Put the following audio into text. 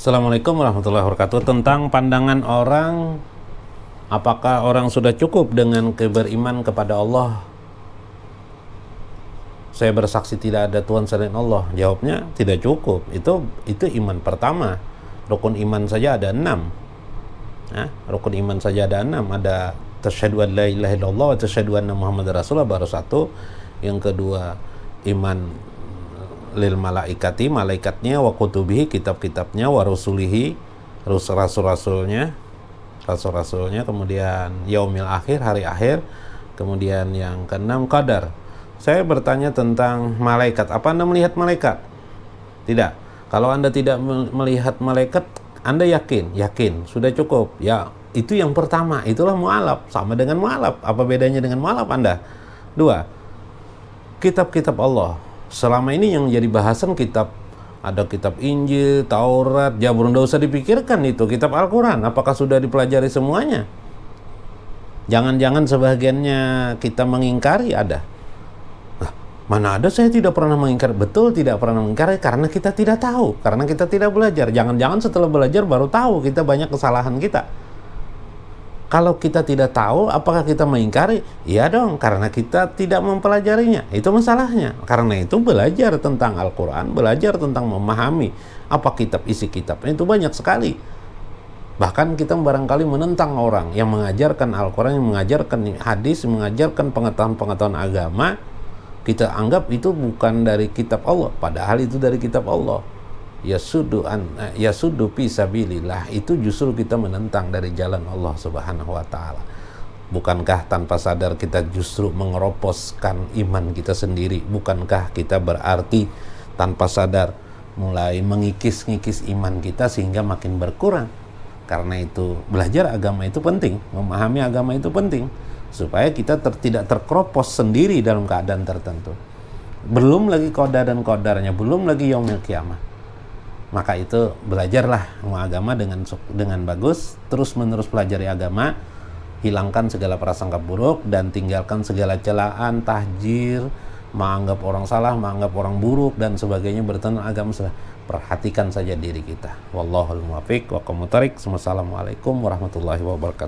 Assalamualaikum warahmatullahi wabarakatuh. Tentang pandangan orang, apakah orang sudah cukup dengan beriman kepada Allah? Saya bersaksi tidak ada Tuhan selain Allah. Jawabnya tidak cukup. Itu iman pertama. Rukun iman saja ada 6. Rukun iman saja ada 6. Ada tasyhadu an la ilaha illallah wa tasyhadu anna muhammadar rasulullah, baru 1. Yang kedua, iman lil malaikati, malaikatnya, wa kutubihi, kitab-kitabnya, wa rusulihi, rasul-rasulnya, kemudian yaumil akhir, hari akhir, kemudian yang keenam qadar. Saya bertanya tentang malaikat. Apa Anda melihat malaikat? Tidak. Kalau Anda tidak melihat malaikat, Anda yakin, sudah cukup. Ya, itu yang pertama. Itulah mu'alaf, sama dengan mu'alaf. Apa bedanya dengan mu'alaf Anda? 2. Kitab-kitab Allah. Selama ini yang jadi bahasan kitab, ada kitab Injil, Taurat, Zabur, tidak usah dipikirkan itu. Kitab Al-Quran, apakah sudah dipelajari semuanya? Jangan-jangan sebagiannya kita mengingkari ada. Mana ada saya tidak pernah mengingkari. Betul tidak pernah mengingkari karena kita tidak tahu, karena kita tidak belajar. Jangan-jangan setelah belajar baru tahu kita banyak kesalahan kita. Kalau kita tidak tahu, apakah kita mengingkari? Iya dong, karena kita tidak mempelajarinya. Itu masalahnya. Karena itu belajar tentang Al-Quran, belajar tentang memahami apa kitab, isi kitabnya itu banyak sekali. Bahkan kita barangkali menentang orang yang mengajarkan Al-Quran, yang mengajarkan hadis, mengajarkan pengetahuan-pengetahuan agama. Kita anggap itu bukan dari kitab Allah, padahal itu dari kitab Allah. Yasuddu fi sabilillah, itu justru kita menentang dari jalan Allah Subhanahu wa taala. Bukankah tanpa sadar kita justru mengeroposkan iman kita sendiri? Bukankah kita berarti tanpa sadar mulai mengikis-ngikis iman kita sehingga makin berkurang? Karena itu belajar agama itu penting, memahami agama itu penting supaya kita tidak terkeropos sendiri dalam keadaan tertentu. Belum lagi qada dan qadarnya, belum lagi yaumil qiyamah. Maka itu belajarlah agama dengan bagus, terus-menerus pelajari agama, hilangkan segala prasangka buruk dan tinggalkan segala celaan, tahjir, menganggap orang salah, menganggap orang buruk dan sebagainya bertentang agama. Perhatikan saja diri kita. Wallahul muwaffiq wa aqim thariq. Wassalamualaikum warahmatullahi wabarakatuh.